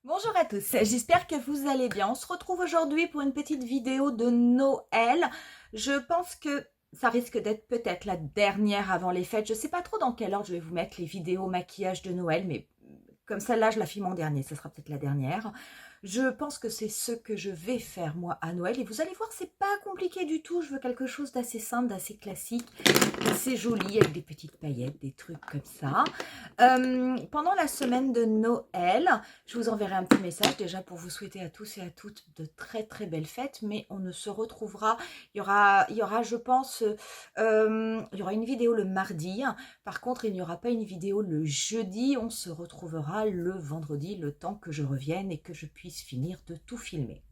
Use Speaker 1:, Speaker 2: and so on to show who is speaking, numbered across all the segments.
Speaker 1: Bonjour à tous, j'espère que vous allez bien. On se retrouve aujourd'hui pour une petite vidéo de Noël. Je pense que ça risque d'être peut-être la dernière avant les fêtes. Je ne sais pas trop dans quelle ordre je vais vous mettre les vidéos maquillage de Noël, mais comme celle-là, je la filme en dernier, ce sera peut-être la dernière. Je pense que c'est ce que je vais faire moi à Noël et vous allez voir, c'est pas compliqué du tout. Je veux quelque chose d'assez simple, d'assez classique, d'assez joli avec des petites paillettes, des trucs comme ça. Pendant la semaine de Noël, je vous enverrai un petit message déjà pour vous souhaiter à tous et à toutes de très très belles fêtes, mais on ne se retrouvera, il y aura je pense, il y aura une vidéo le mardi. Par contre, il n'y aura pas une vidéo le jeudi, on se retrouvera le vendredi, le temps que je revienne et que je puisse finir de tout filmer.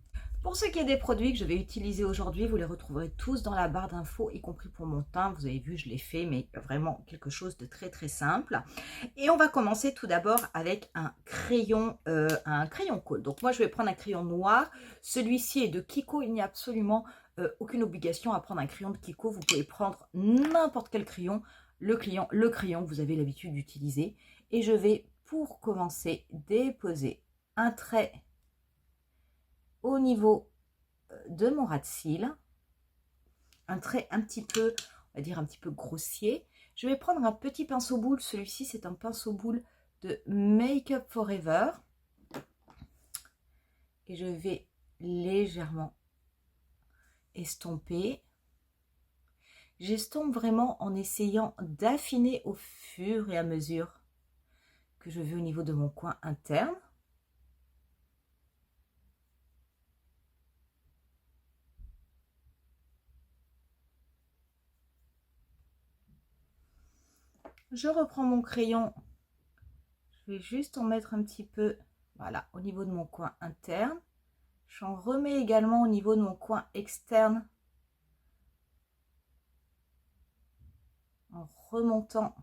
Speaker 1: Pour ce qui est des produits que je vais utiliser aujourd'hui, vous les retrouverez tous dans la barre d'infos, y compris pour mon teint. Vous avez vu, je l'ai fait, mais vraiment quelque chose de très très simple. Et on va commencer tout d'abord avec un crayon colle. Donc moi, je vais prendre un crayon noir. Celui-ci est de Kiko. Il n'y a absolument aucune obligation à prendre un crayon de Kiko. Vous pouvez prendre n'importe quel crayon, le crayon que vous avez l'habitude d'utiliser. Et je vais, pour commencer, déposer un trait au niveau de mon ras de cils, un trait un petit peu, on va dire un petit peu grossier. Je vais prendre un petit pinceau boule. Celui-ci, c'est un pinceau boule de Make Up Forever. Et je vais légèrement estomper. J'estompe vraiment en essayant d'affiner au fur et à mesure que je vais au niveau de mon coin interne. Je reprends mon crayon, je vais juste en mettre un petit peu, voilà, au niveau de mon coin interne. J'en remets également au niveau de mon coin externe en remontant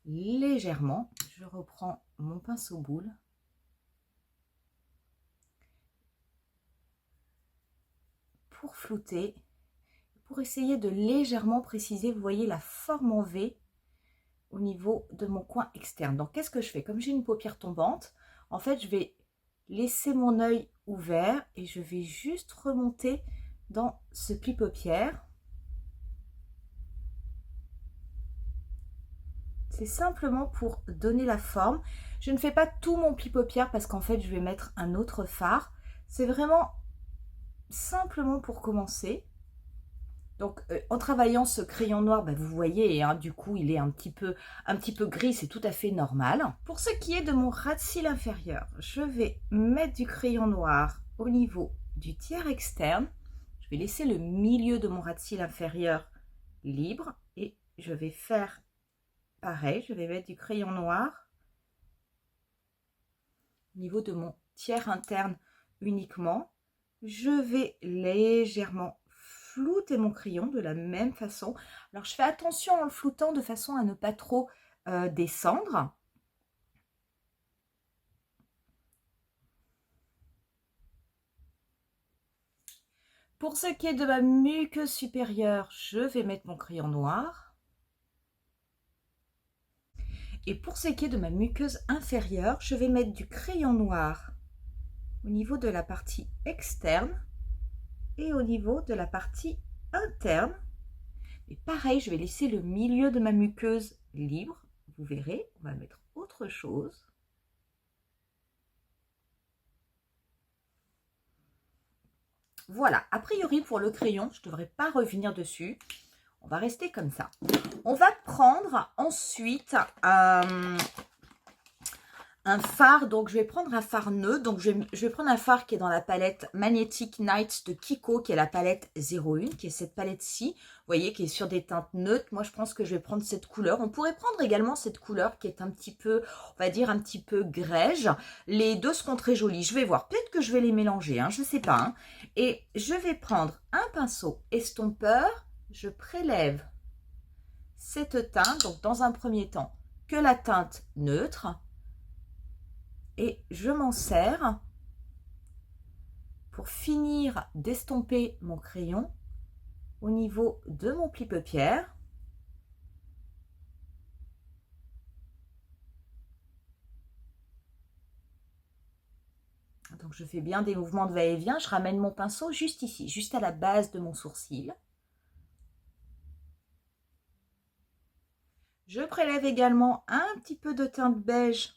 Speaker 1: légèrement. Je reprends mon pinceau boule. Pour flouter, pour essayer de légèrement préciser, vous voyez la forme en V au niveau de mon coin externe. Donc qu'est-ce que je fais? Comme j'ai une paupière tombante, en fait je vais laisser mon œil ouvert et je vais juste remonter dans ce pli paupière. C'est simplement pour donner la forme. Je ne fais pas tout mon pli paupière parce qu'en fait je vais mettre un autre fard. C'est vraiment simplement pour commencer. Donc en travaillant ce crayon noir, vous voyez, hein, du coup il est un petit peu gris, c'est tout à fait normal. Pour ce qui est de mon ras de cils inférieur, je vais mettre du crayon noir au niveau du tiers externe. Je vais laisser le milieu de mon ras de cils inférieur libre et je vais faire pareil, je vais mettre du crayon noir au niveau de mon tiers interne uniquement. Je vais légèrement flouter mon crayon de la même façon. Alors je fais attention en le floutant de façon à ne pas trop descendre. Pour ce qui est de ma muqueuse supérieure, je vais mettre mon crayon noir. Et pour ce qui est de ma muqueuse inférieure, je vais mettre du crayon noir au niveau de la partie externe et au niveau de la partie interne. Et pareil, je vais laisser le milieu de ma muqueuse libre. Vous verrez, on va mettre autre chose. Voilà, a priori pour le crayon, je ne devrais pas revenir dessus. On va rester comme ça. On va prendre ensuite un fard. Donc je vais prendre un fard neutre. Donc je vais prendre un fard qui est dans la palette Magnetic Nights de Kiko, qui est la palette 01, qui est cette palette-ci. Vous voyez, qui est sur des teintes neutres. Moi, je pense que je vais prendre cette couleur. On pourrait prendre également cette couleur qui est un petit peu, on va dire, un petit peu grège. Les deux seront très jolis. Je vais voir. Peut-être que je vais les mélanger, hein, je ne sais pas. Hein. Et je vais prendre un pinceau estompeur. Je prélève cette teinte, donc dans un premier temps, que la teinte neutre. Et je m'en sers pour finir d'estomper mon crayon au niveau de mon pli paupière. Donc, je fais bien des mouvements de va-et-vient. Je ramène mon pinceau juste ici, juste à la base de mon sourcil. Je prélève également un petit peu de teinte beige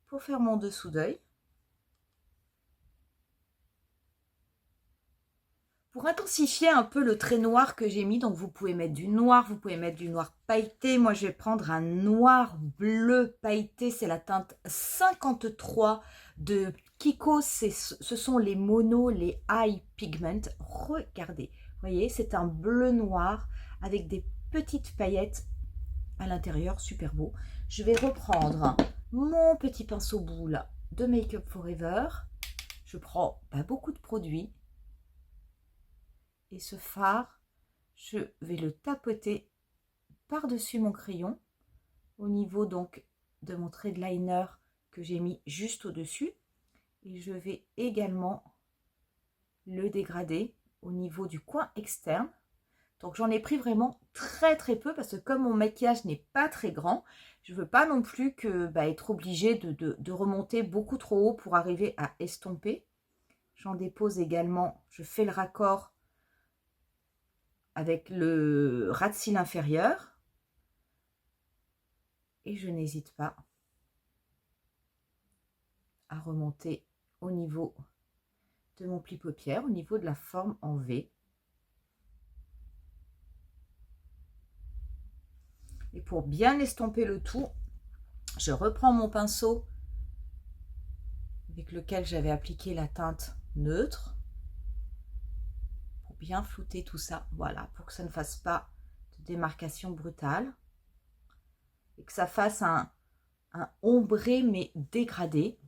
Speaker 1: pour faire mon dessous d'œil. Pour intensifier un peu le trait noir que j'ai mis, donc vous pouvez mettre du noir, vous pouvez mettre du noir pailleté. Moi, je vais prendre un noir bleu pailleté. C'est la teinte 53 de Kiko. Ce sont les monos, les eye pigment. Regardez, vous voyez, c'est un bleu noir avec des petites paillettes à l'intérieur, super beau. Je vais reprendre mon petit pinceau boule de Make Up Forever. Je prends pas beaucoup de produits. Et ce fard, je vais le tapoter par-dessus mon crayon au niveau donc de mon trait de liner que j'ai mis juste au-dessus. Et je vais également le dégrader au niveau du coin externe. Donc j'en ai pris vraiment très peu parce que comme mon maquillage n'est pas très grand, je ne veux pas non plus être obligée de remonter beaucoup trop haut pour arriver à estomper. J'en dépose également, je fais le raccord avec le ras de cils inférieur et je n'hésite pas à remonter au niveau de mon pli paupière, au niveau de la forme en V. Et pour bien estomper le tout, je reprends mon pinceau avec lequel j'avais appliqué la teinte neutre pour bien flouter tout ça, voilà, pour que ça ne fasse pas de démarcation brutale et que ça fasse un ombré mais dégradé.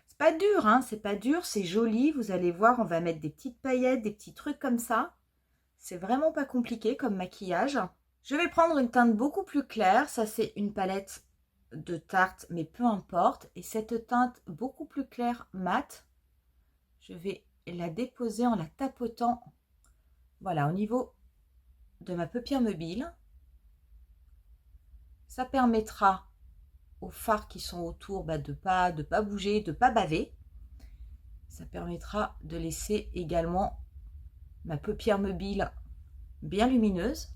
Speaker 1: C'est pas dur, hein, c'est pas dur, c'est joli, vous allez voir, on va mettre des petites paillettes, des petits trucs comme ça. C'est vraiment pas compliqué comme maquillage. Je vais prendre une teinte beaucoup plus claire, ça c'est une palette de Tarte, mais peu importe. Et cette teinte beaucoup plus claire mat, je vais la déposer en la tapotant, voilà, au niveau de ma paupière mobile. Ça permettra aux fards qui sont autour de pas bouger, de pas baver. Ça permettra de laisser également ma paupière mobile bien lumineuse.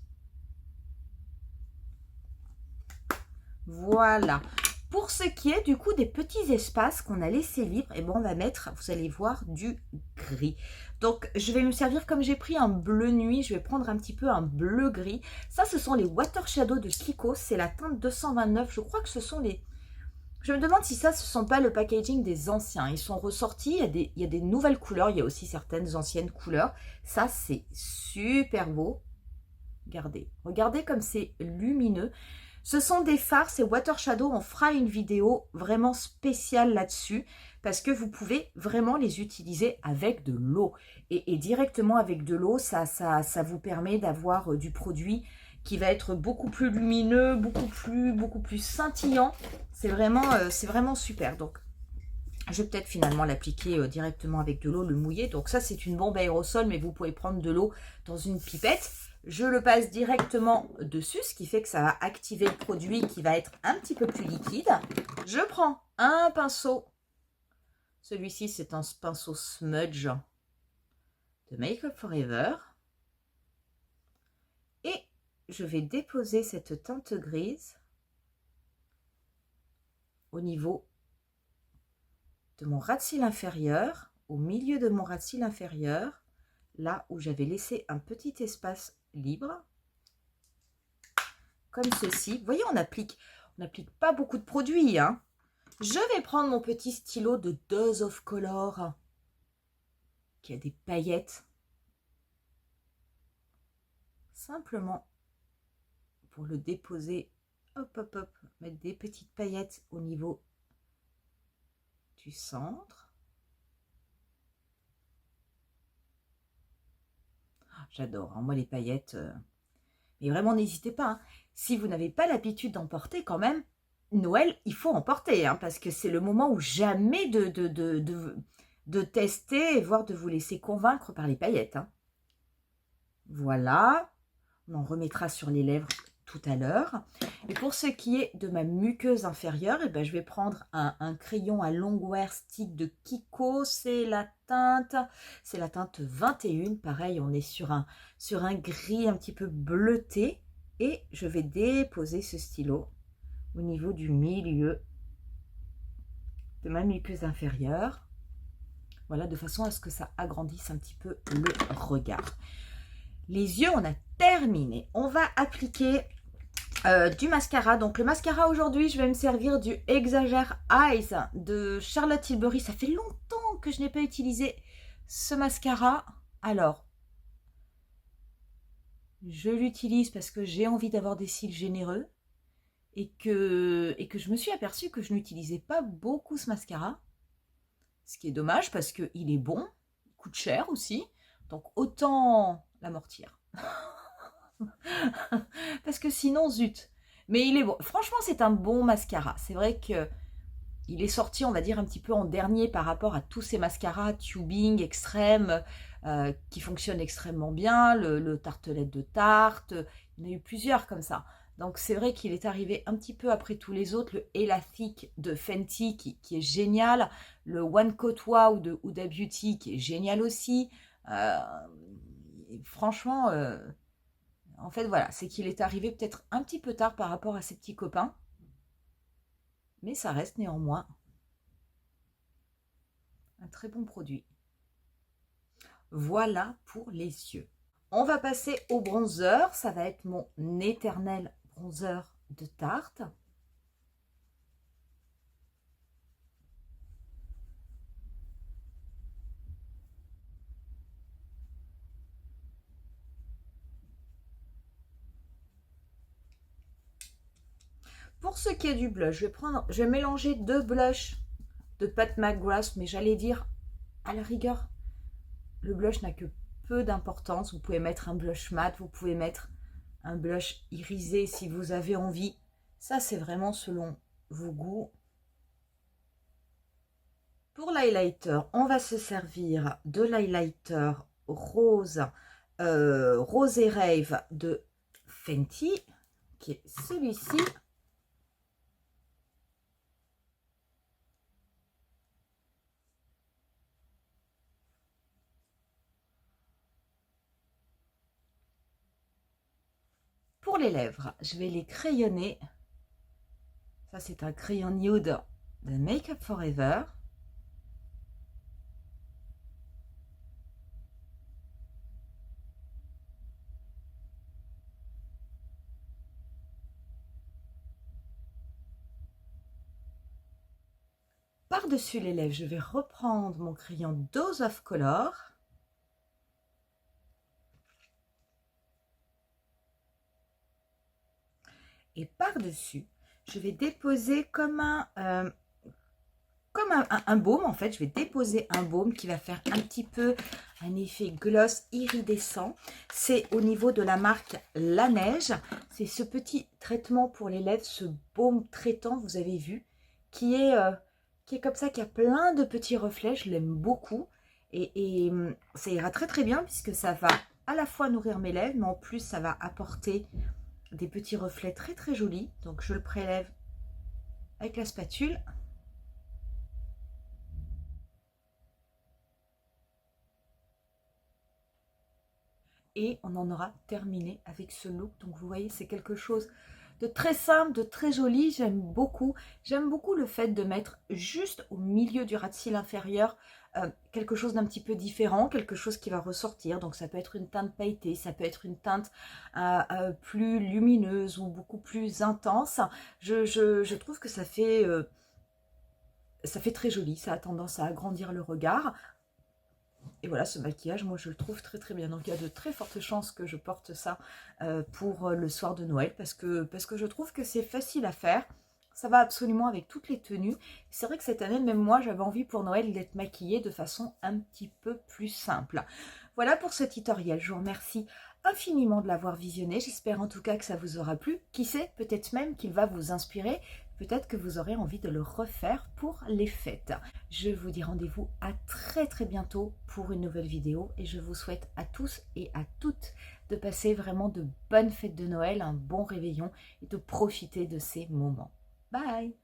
Speaker 1: Voilà. Pour ce qui est du coup des petits espaces qu'on a laissés libres, et on va mettre, vous allez voir, du gris. Donc je vais me servir, comme j'ai pris un bleu nuit, je vais prendre un petit peu un bleu gris. Ça, ce sont les Water Shadow de Kiko, c'est la teinte 229. Je crois que ce sont les... Je me demande si ça, ce ne sont pas le packaging des anciens. Ils sont ressortis, il y a des nouvelles couleurs, il y a aussi certaines anciennes couleurs. Ça, c'est super beau. Regardez comme c'est lumineux. Ce sont des fards, c'est Water Shadow. On fera une vidéo vraiment spéciale là-dessus parce que vous pouvez vraiment les utiliser avec de l'eau. Et directement avec de l'eau, ça vous permet d'avoir du produit qui va être beaucoup plus lumineux, beaucoup plus scintillant. C'est vraiment super. Donc, je vais peut-être finalement l'appliquer directement avec de l'eau, le mouiller. Donc ça, c'est une bombe aérosol, mais vous pouvez prendre de l'eau dans une pipette. Je le passe directement dessus, ce qui fait que ça va activer le produit qui va être un petit peu plus liquide. Je prends un pinceau. Celui-ci, c'est un pinceau smudge de Make Up Forever. Et je vais déposer cette teinte grise au niveau de mon ras de cils inférieur, au milieu de mon ras de cils inférieur, là où j'avais laissé un petit espace libre, comme ceci. Vous voyez, on n'applique pas beaucoup de produits, hein. Je vais prendre mon petit stylo de Dose of Color, qui a des paillettes, simplement pour le déposer, hop, hop, hop, mettre des petites paillettes au niveau du centre. J'adore, hein, moi les paillettes. Mais vraiment, n'hésitez pas. Hein. Si vous n'avez pas l'habitude d'en porter quand même, Noël, il faut en porter. Hein, parce que c'est le moment où jamais de tester, voire de vous laisser convaincre par les paillettes. Hein. Voilà. On en remettra sur les lèvres tout à l'heure. Et pour ce qui est de ma muqueuse inférieure, eh ben, je vais prendre un crayon à long wear stick de Kiko. C'est la teinte 21. Pareil, on est sur un gris un petit peu bleuté. Et je vais déposer ce stylo au niveau du milieu de ma muqueuse inférieure. Voilà, de façon à ce que ça agrandisse un petit peu le regard. Les yeux, on a terminé. On va appliquer du mascara. Donc le mascara aujourd'hui, je vais me servir du Exagger Eyes de Charlotte Tilbury. Ça fait longtemps que je n'ai pas utilisé ce mascara. Alors, je l'utilise parce que j'ai envie d'avoir des cils généreux et que je me suis aperçue que je n'utilisais pas beaucoup ce mascara. Ce qui est dommage parce qu'il est bon, il coûte cher aussi. Donc autant l'amortir. Parce que sinon, zut. Mais il est bon. Franchement, c'est un bon mascara. C'est vrai que il est sorti, on va dire, un petit peu en dernier par rapport à tous ces mascaras tubing extrême qui fonctionnent extrêmement bien. Le tartelette de Tarte. Il y en a eu plusieurs comme ça. Donc c'est vrai qu'il est arrivé un petit peu après tous les autres. Le Elastic de Fenty qui est génial. Le One Coat Wow de Huda Beauty qui est génial aussi. Franchement, en fait voilà, c'est qu'il est arrivé peut-être un petit peu tard par rapport à ses petits copains. Mais ça reste néanmoins un très bon produit. Voilà pour les yeux. On va passer au bronzer. Ça va être mon éternel bronzer de Tarte. Pour ce qui est du blush, je vais mélanger deux blushs de Pat McGrath, mais j'allais dire, à la rigueur, le blush n'a que peu d'importance. Vous pouvez mettre un blush mat, vous pouvez mettre un blush irisé si vous avez envie. Ça, c'est vraiment selon vos goûts. Pour l'highlighter, on va se servir de l'highlighter rose, Rosé Rave de Fenty, qui est celui-ci. Pour les lèvres, je vais les crayonner. Ça, c'est un crayon nude de Make Up For Ever. Par-dessus les lèvres, je vais reprendre mon crayon Dose of Color. Et par-dessus, je vais déposer comme un baume, en fait. Je vais déposer un baume qui va faire un petit peu un effet gloss iridescent. C'est au niveau de la marque La Neige. C'est ce petit traitement pour les lèvres, ce baume traitant, vous avez vu, qui est comme ça, qui a plein de petits reflets. Je l'aime beaucoup. Et ça ira très très bien puisque ça va à la fois nourrir mes lèvres, mais en plus ça va apporter des petits reflets très très jolis. Donc je le prélève avec la spatule. Et on en aura terminé avec ce look. Donc vous voyez, c'est quelque chose de très simple, de très joli. J'aime beaucoup. J'aime beaucoup le fait de mettre juste au milieu du ras de cils inférieur quelque chose d'un petit peu différent, quelque chose qui va ressortir. Donc ça peut être une teinte pailletée, ça peut être une teinte plus lumineuse ou beaucoup plus intense. Je trouve que ça fait très joli. Ça a tendance à agrandir le regard. Et voilà, ce maquillage, moi, je le trouve très très bien. Donc, il y a de très fortes chances que je porte ça pour le soir de Noël parce que je trouve que c'est facile à faire. Ça va absolument avec toutes les tenues. C'est vrai que cette année, même moi, j'avais envie pour Noël d'être maquillée de façon un petit peu plus simple. Voilà pour ce tutoriel. Je vous remercie infiniment de l'avoir visionné. J'espère en tout cas que ça vous aura plu. Qui sait, peut-être même qu'il va vous inspirer. Peut-être que vous aurez envie de le refaire pour les fêtes. Je vous dis rendez-vous à très très bientôt pour une nouvelle vidéo et je vous souhaite à tous et à toutes de passer vraiment de bonnes fêtes de Noël, un bon réveillon et de profiter de ces moments. Bye!